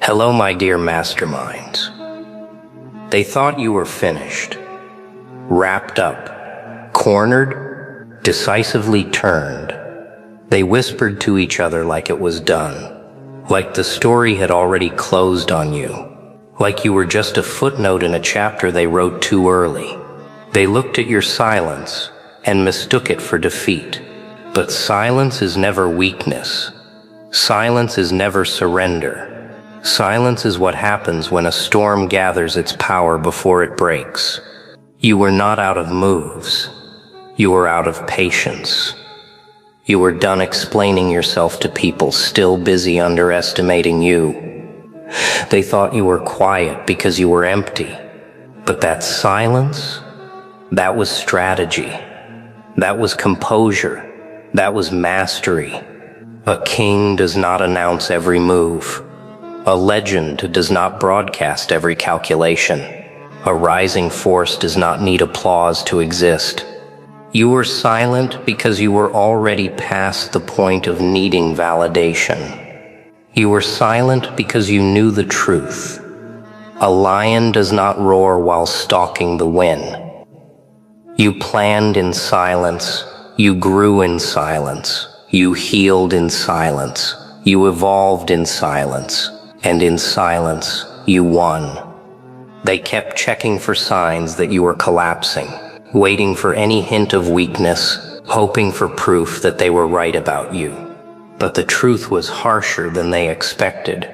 Hello, my dear masterminds. They thought you were finished, wrapped up, cornered, decisively turned. They whispered to each other like it was done, like the story had already closed on you, like you were just a footnote in a chapter they wrote too early. They looked at your silence and mistook it for defeat. But silence is never weakness. Silence is never surrender. Silence is what happens when a storm gathers its power before it breaks. You were not out of moves. You were out of patience. You were done explaining yourself to people still busy underestimating you. They thought you were quiet because you were empty. But that silence, that was strategy. That was composure. That was mastery. A king does not announce every move. A legend does not broadcast every calculation. A rising force does not need applause to exist. You were silent because you were already past the point of needing validation. You were silent because you knew the truth. A lion does not roar while stalking the win. You planned in silence. You grew in silence. You healed in silence. You evolved in silence. And in silence, you won. They kept checking for signs that you were collapsing, waiting for any hint of weakness, hoping for proof that they were right about you. But the truth was harsher than they expected.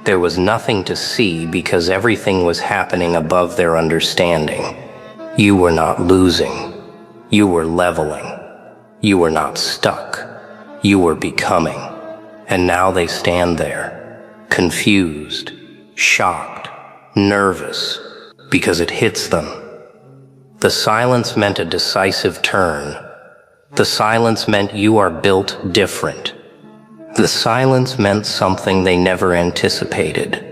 There was nothing to see because everything was happening above their understanding. You were not losing. You were leveling. You were not stuck. You were becoming. And now they stand there, confused, shocked, nervous, because it hits them. The silence meant a decisive turn. The silence meant you are built different. The silence meant something they never anticipated.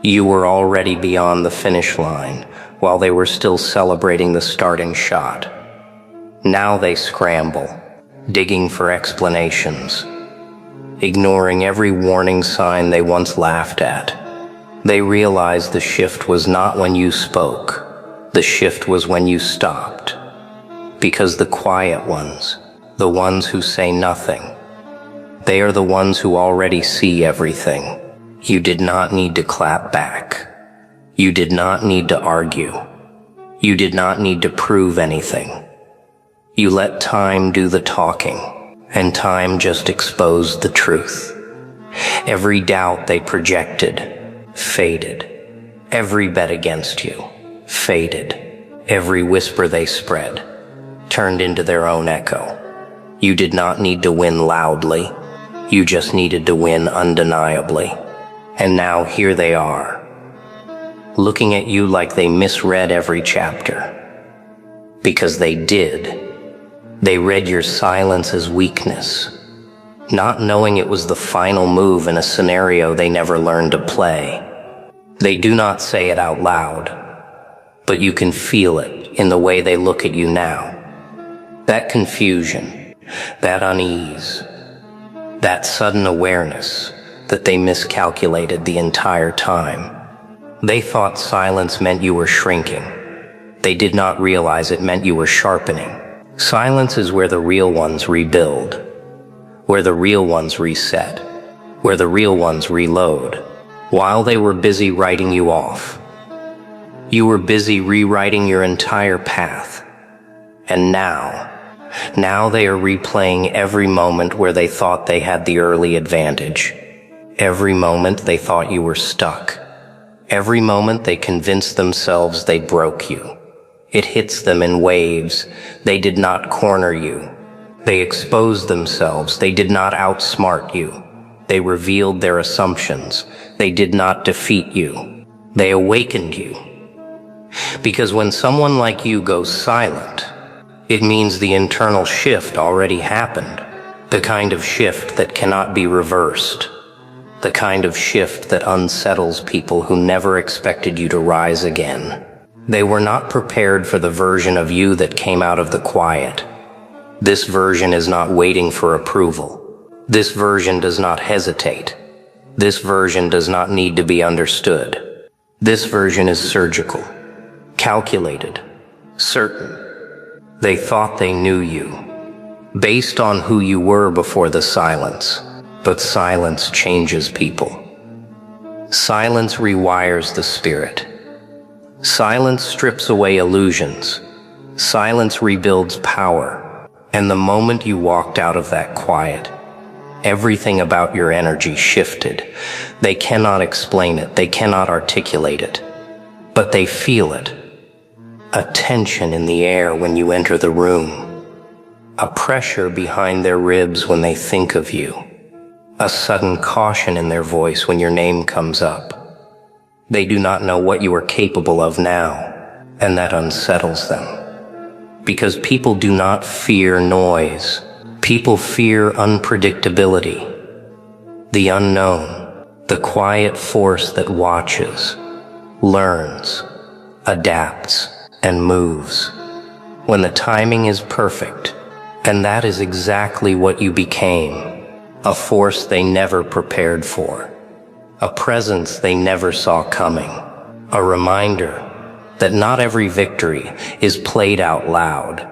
You were already beyond the finish line, while they were still celebrating the starting shot. Now they scramble, digging for explanations, ignoring every warning sign they once laughed at. They realized the shift was not when you spoke. The shift was when you stopped. Because the quiet ones, the ones who say nothing, they are the ones who already see everything. You did not need to clap back. You did not need to argue. You did not need to prove anything. You let time do the talking, and time just exposed the truth. Every doubt they projected faded. Every bet against you faded. Every whisper they spread turned into their own echo. You did not need to win loudly. You just needed to win undeniably. And now here they are, looking at you like they misread every chapter. Because they did. They read your silence as weakness, not knowing it was the final move in a scenario they never learned to play. They do not say it out loud, but you can feel it in the way they look at you now. That confusion, that unease, that sudden awareness that they miscalculated the entire time. They thought silence meant you were shrinking. They did not realize it meant you were sharpening. Silence is where the real ones rebuild, where the real ones reset, where the real ones reload. While they were busy writing you off, you were busy rewriting your entire path. And now they are replaying every moment where they thought they had the early advantage. Every moment they thought you were stuck. Every moment they convinced themselves they broke you. It hits them in waves. They did not corner you. They exposed themselves. They did not outsmart you. They revealed their assumptions. They did not defeat you. They awakened you. Because when someone like you goes silent, it means the internal shift already happened. The kind of shift that cannot be reversed. The kind of shift that unsettles people who never expected you to rise again. They were not prepared for the version of you that came out of the quiet. This version is not waiting for approval. This version does not hesitate. This version does not need to be understood. This version is surgical, calculated, certain. They thought they knew you, based on who you were before the silence. But silence changes people. Silence rewires the spirit. Silence strips away illusions. Silence rebuilds power. And the moment you walked out of that quiet, everything about your energy shifted. They cannot explain it. They cannot articulate it. But they feel it. A tension in the air when you enter the room. A pressure behind their ribs when they think of you. A sudden caution in their voice when your name comes up. They do not know what you are capable of now, and that unsettles them. Because people do not fear noise. People fear unpredictability. The unknown, the quiet force that watches, learns, adapts, and moves. When the timing is perfect, and that is exactly what you became. A force they never prepared for. A presence they never saw coming. A reminder that not every victory is played out loud.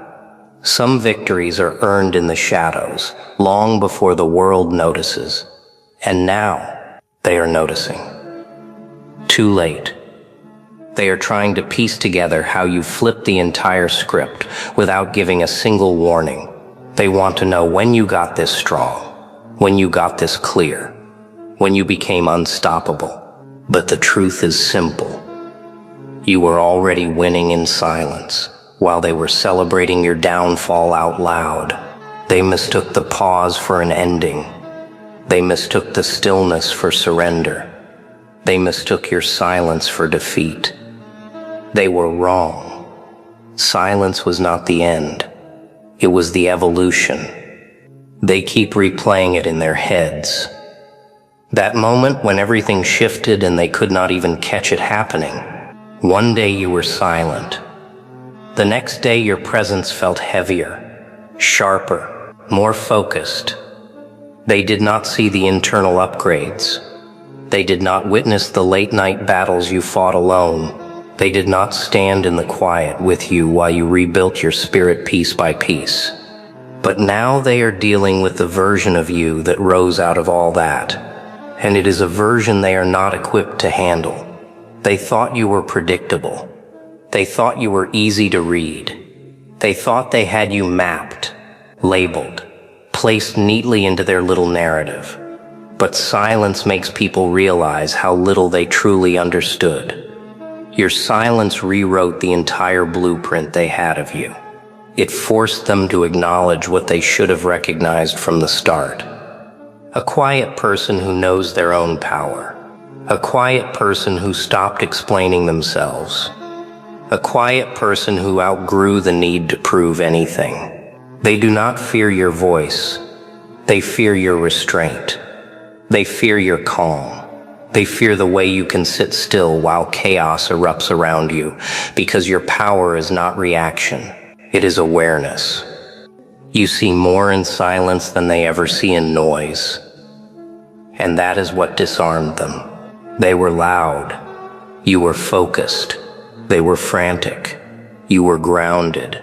Some victories are earned in the shadows, long before the world notices. And now, they are noticing. Too late. They are trying to piece together how you flipped the entire script without giving a single warning. They want to know when you got this strong, when you got this clear, when you became unstoppable. But the truth is simple. You were already winning in silence, while they were celebrating your downfall out loud. They mistook the pause for an ending. They mistook the stillness for surrender. They mistook your silence for defeat. They were wrong. Silence was not the end. It was the evolution. They keep replaying it in their heads. That moment when everything shifted and they could not even catch it happening. One day you were silent. The next day your presence felt heavier, sharper, more focused. They did not see the internal upgrades. They did not witness the late-night battles you fought alone. They did not stand in the quiet with you while you rebuilt your spirit piece by piece. But now they are dealing with the version of you that rose out of all that. And it is a version they are not equipped to handle. They thought you were predictable. They thought you were easy to read. They thought they had you mapped, labeled, placed neatly into their little narrative. But silence makes people realize how little they truly understood. Your silence rewrote the entire blueprint they had of you. It forced them to acknowledge what they should have recognized from the start. A quiet person who knows their own power. A quiet person who stopped explaining themselves. A quiet person who outgrew the need to prove anything. They do not fear your voice. They fear your restraint. They fear your calm. They fear the way you can sit still while chaos erupts around you, because your power is not reaction. It is awareness. You see more in silence than they ever see in noise. And that is what disarmed them. They were loud. You were focused. They were frantic. You were grounded.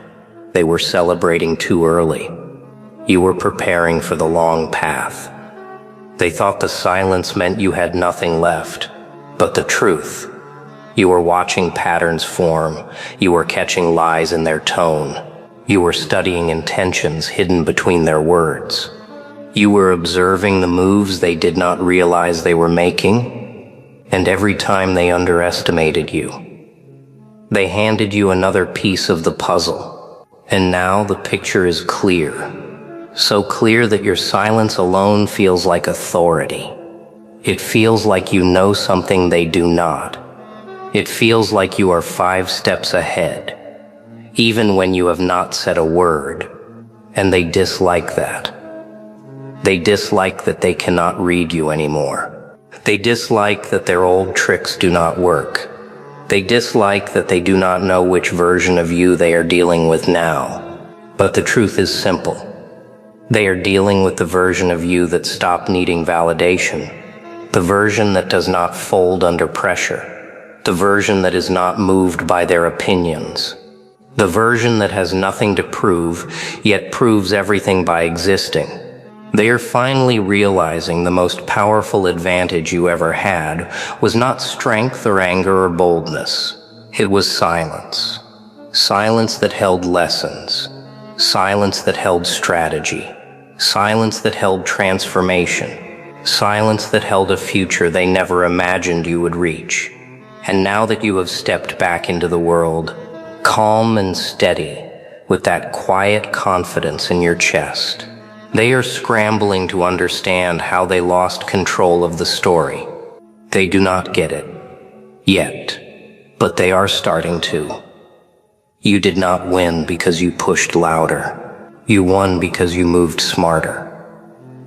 They were celebrating too early. You were preparing for the long path. They thought the silence meant you had nothing left. But the truth, you were watching patterns form. You were catching lies in their tone. You were studying intentions hidden between their words. You were observing the moves they did not realize they were making. And every time they underestimated you, they handed you another piece of the puzzle. And now the picture is clear. So clear that your silence alone feels like authority. It feels like you know something they do not. It feels like you are 5 steps ahead, even when you have not said a word. And they dislike that. They dislike that they cannot read you anymore. They dislike that their old tricks do not work. They dislike that they do not know which version of you they are dealing with now. But the truth is simple. They are dealing with the version of you that stopped needing validation, the version that does not fold under pressure, the version that is not moved by their opinions, the version that has nothing to prove, yet proves everything by existing. They are finally realizing the most powerful advantage you ever had was not strength or anger or boldness. It was silence. Silence that held lessons. Silence that held strategy. Silence that held transformation. Silence that held a future they never imagined you would reach. And now that you have stepped back into the world, calm and steady, with that quiet confidence in your chest, they are scrambling to understand how they lost control of the story. They do not get it yet, but they are starting to. You did not win because you pushed louder. You won because you moved smarter.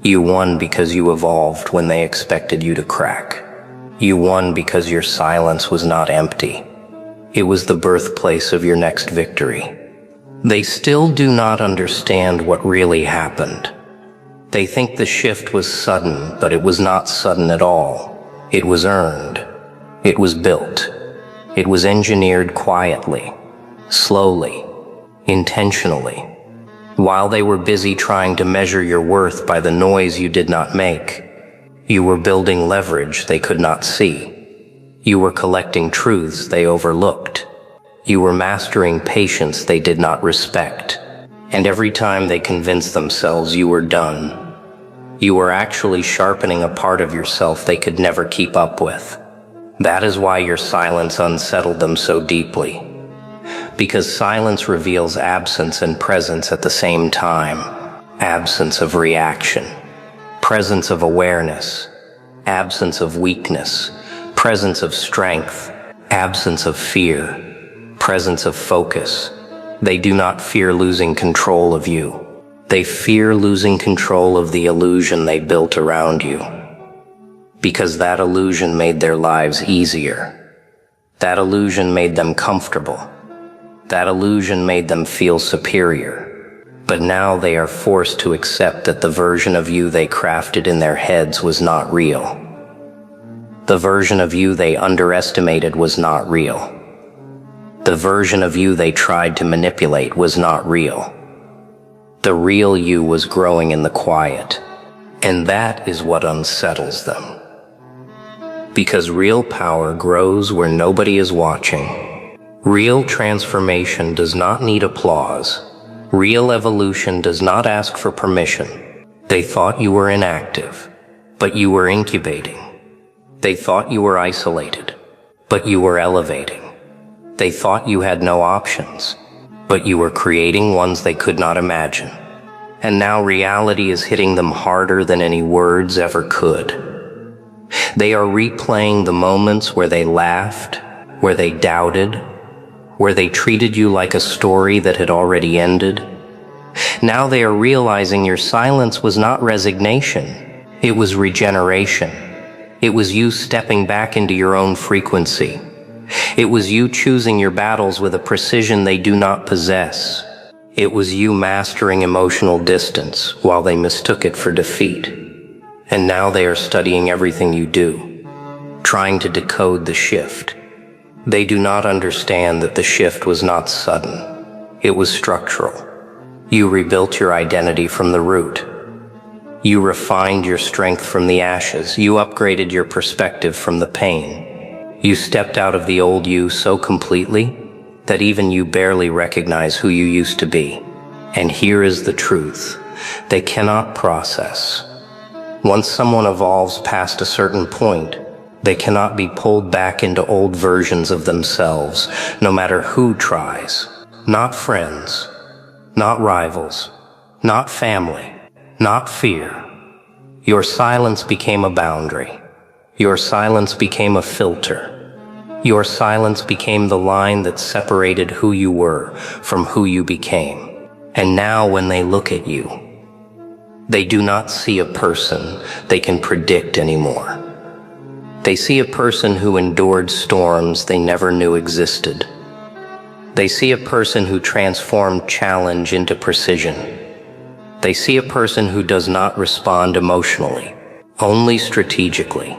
You won because you evolved when they expected you to crack. You won because your silence was not empty. It was the birthplace of your next victory. They still do not understand what really happened. They think the shift was sudden, but it was not sudden at all. It was earned. It was built. It was engineered quietly, slowly, intentionally. While they were busy trying to measure your worth by the noise you did not make, you were building leverage they could not see. You were collecting truths they overlooked. You were mastering patience they did not respect. And every time they convinced themselves you were done, you were actually sharpening a part of yourself they could never keep up with. That is why your silence unsettled them so deeply. Because silence reveals absence and presence at the same time. Absence of reaction. Presence of awareness. Absence of weakness. Presence of strength. Absence of fear. Presence of focus. They do not fear losing control of you. They fear losing control of the illusion they built around you. Because that illusion made their lives easier. That illusion made them comfortable. That illusion made them feel superior. But now they are forced to accept that the version of you they crafted in their heads was not real. The version of you they underestimated was not real. The version of you they tried to manipulate was not real. The real you was growing in the quiet, and that is what unsettles them. Because real power grows where nobody is watching. Real transformation does not need applause. Real evolution does not ask for permission. They thought you were inactive, but you were incubating. They thought you were isolated, but you were elevating. They thought you had no options, but you were creating ones they could not imagine. And now reality is hitting them harder than any words ever could. They are replaying the moments where they laughed, where they doubted, where they treated you like a story that had already ended. Now they are realizing your silence was not resignation. It was regeneration. It was you stepping back into your own frequency. It was you choosing your battles with a precision they do not possess. It was you mastering emotional distance while they mistook it for defeat. And now they are studying everything you do, trying to decode the shift. They do not understand that the shift was not sudden. It was structural. You rebuilt your identity from the root. You refined your strength from the ashes. You upgraded your perspective from the pain. You stepped out of the old you so completely that even you barely recognize who you used to be. And here is the truth. They cannot process. Once someone evolves past a certain point, they cannot be pulled back into old versions of themselves, no matter who tries. Not friends, not rivals, not family, not fear. Your silence became a boundary. Your silence became a filter. Your silence became the line that separated who you were from who you became. And now when they look at you, they do not see a person they can predict anymore. They see a person who endured storms they never knew existed. They see a person who transformed challenge into precision. They see a person who does not respond emotionally, only strategically.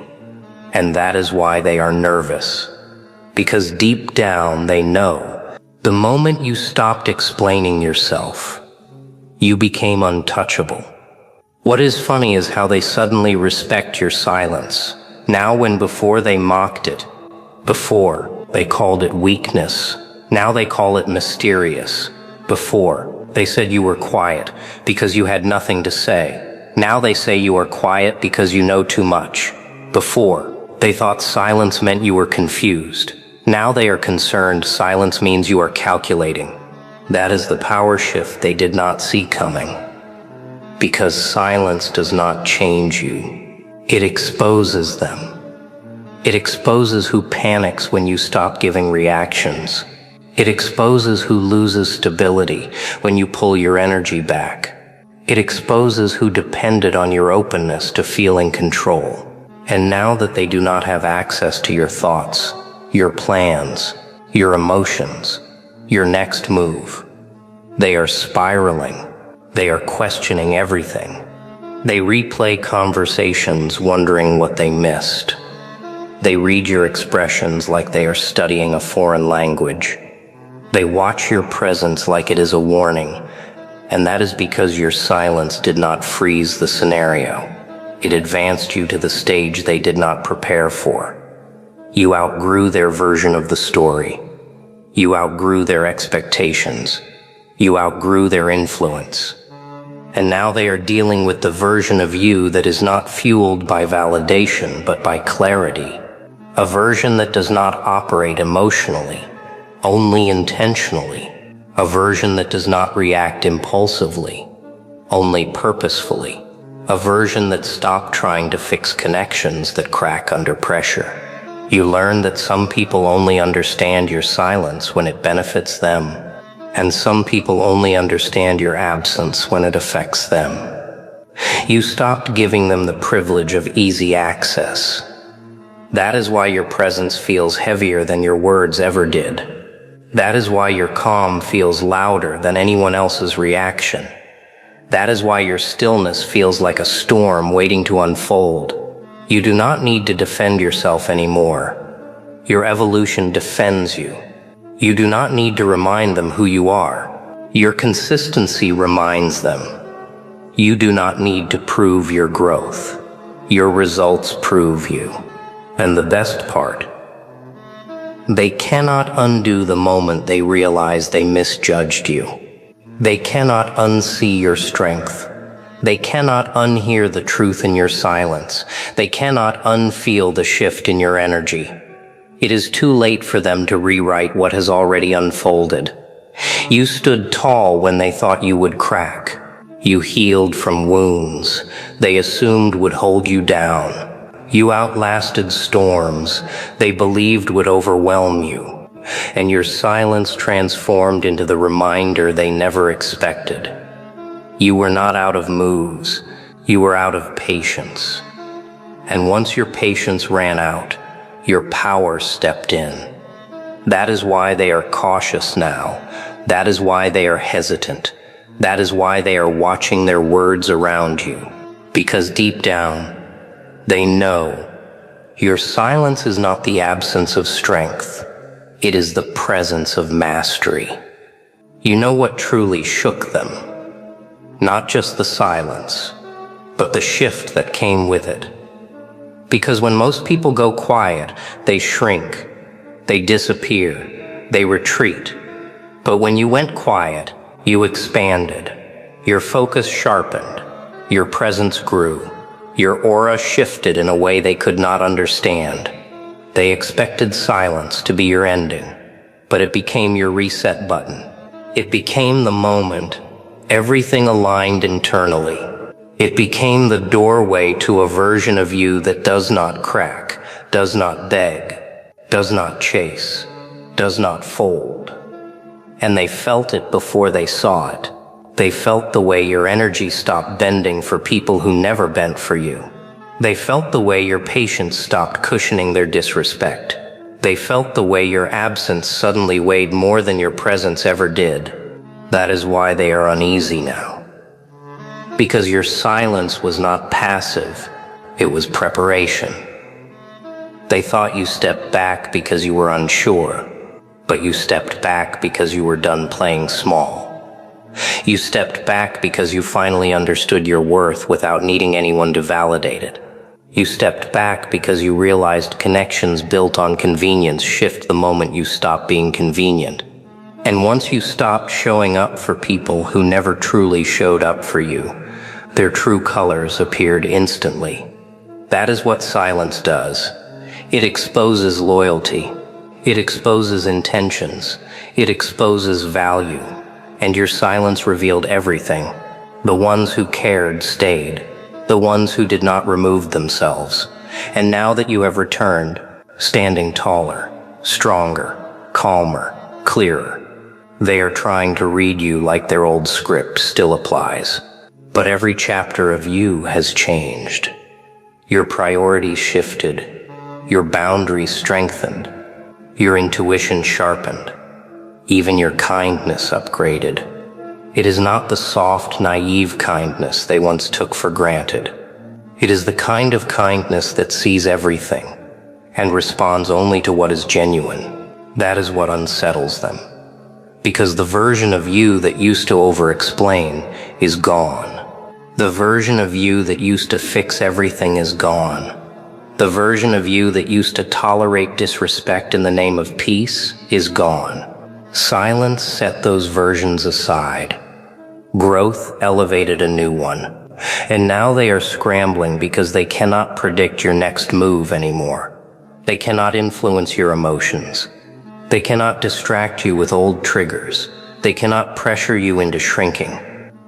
And that is why they are nervous. Because deep down they know, the moment you stopped explaining yourself, you became untouchable. What is funny is how they suddenly respect your silence. Now when before they mocked it, before they called it weakness, now they call it mysterious. Before they said you were quiet because you had nothing to say. Now they say you are quiet because you know too much. Before they thought silence meant you were confused. Now they are concerned silence means you are calculating. That is the power shift they did not see coming. Because silence does not change you. It exposes them. It exposes who panics when you stop giving reactions. It exposes who loses stability when you pull your energy back. It exposes who depended on your openness to feel in control. And now that they do not have access to your thoughts, your plans, your emotions, your next move, they are spiraling. They are questioning everything. They replay conversations wondering what they missed. They read your expressions like they are studying a foreign language. They watch your presence like it is a warning, and that is because your silence did not freeze the scenario. It advanced you to the stage they did not prepare for. You outgrew their version of the story. You outgrew their expectations. You outgrew their influence. And now they are dealing with the version of you that is not fueled by validation, but by clarity. A version that does not operate emotionally, only intentionally. A version that does not react impulsively, only purposefully. A version that stopped trying to fix connections that crack under pressure. You learn that some people only understand your silence when it benefits them, and some people only understand your absence when it affects them. You stopped giving them the privilege of easy access. That is why your presence feels heavier than your words ever did. That is why your calm feels louder than anyone else's reaction. That is why your stillness feels like a storm waiting to unfold. You do not need to defend yourself anymore. Your evolution defends you. You do not need to remind them who you are. Your consistency reminds them. You do not need to prove your growth. Your results prove you. And the best part, they cannot undo the moment they realize they misjudged you. They cannot unsee your strength. They cannot unhear the truth in your silence. They cannot unfeel the shift in your energy. It is too late for them to rewrite what has already unfolded. You stood tall when they thought you would crack. You healed from wounds they assumed would hold you down. You outlasted storms they believed would overwhelm you, and your silence transformed into the reminder they never expected. You were not out of moves, you were out of patience. And once your patience ran out, your power stepped in. That is why they are cautious now. That is why they are hesitant. That is why they are watching their words around you. Because deep down, they know your silence is not the absence of strength. It is the presence of mastery. You know what truly shook them. Not just the silence, but the shift that came with it. Because when most people go quiet, they shrink, they disappear, they retreat. But when you went quiet, you expanded. Your focus sharpened. Your presence grew. Your aura shifted in a way they could not understand. They expected silence to be your ending, but it became your reset button. It became the moment everything aligned internally. It became the doorway to a version of you that does not crack, does not beg, does not chase, does not fold. And they felt it before they saw it. They felt the way your energy stopped bending for people who never bent for you. They felt the way your patience stopped cushioning their disrespect. They felt the way your absence suddenly weighed more than your presence ever did. That is why they are uneasy now. Because your silence was not passive, it was preparation. They thought you stepped back because you were unsure, but you stepped back because you were done playing small. You stepped back because you finally understood your worth without needing anyone to validate it. You stepped back because you realized connections built on convenience shift the moment you stop being convenient. And once you stopped showing up for people who never truly showed up for you, their true colors appeared instantly. That is what silence does. It exposes loyalty. It exposes intentions. It exposes value. And your silence revealed everything. The ones who cared stayed. The ones who did not remove themselves. And now that you have returned, standing taller, stronger, calmer, clearer, they are trying to read you like their old script still applies. But every chapter of you has changed. Your priorities shifted. Your boundaries strengthened. Your intuition sharpened. Even your kindness upgraded. It is not the soft, naive kindness they once took for granted. It is the kind of kindness that sees everything and responds only to what is genuine. That is what unsettles them. Because the version of you that used to over-explain is gone. The version of you that used to fix everything is gone. The version of you that used to tolerate disrespect in the name of peace is gone. Silence set those versions aside. Growth elevated a new one. And now they are scrambling because they cannot predict your next move anymore. They cannot influence your emotions. They cannot distract you with old triggers. They cannot pressure you into shrinking.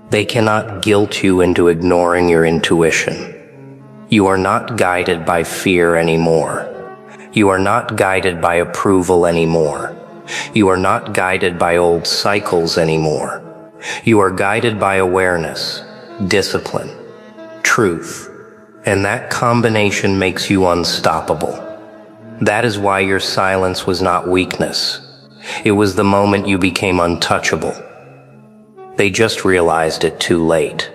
They cannot guilt you into ignoring your intuition. You are not guided by fear anymore. You are not guided by approval anymore. You are not guided by old cycles anymore. You are guided by awareness, discipline, truth, and that combination makes you unstoppable. That is why your silence was not weakness. It was the moment you became untouchable. They just realized it too late.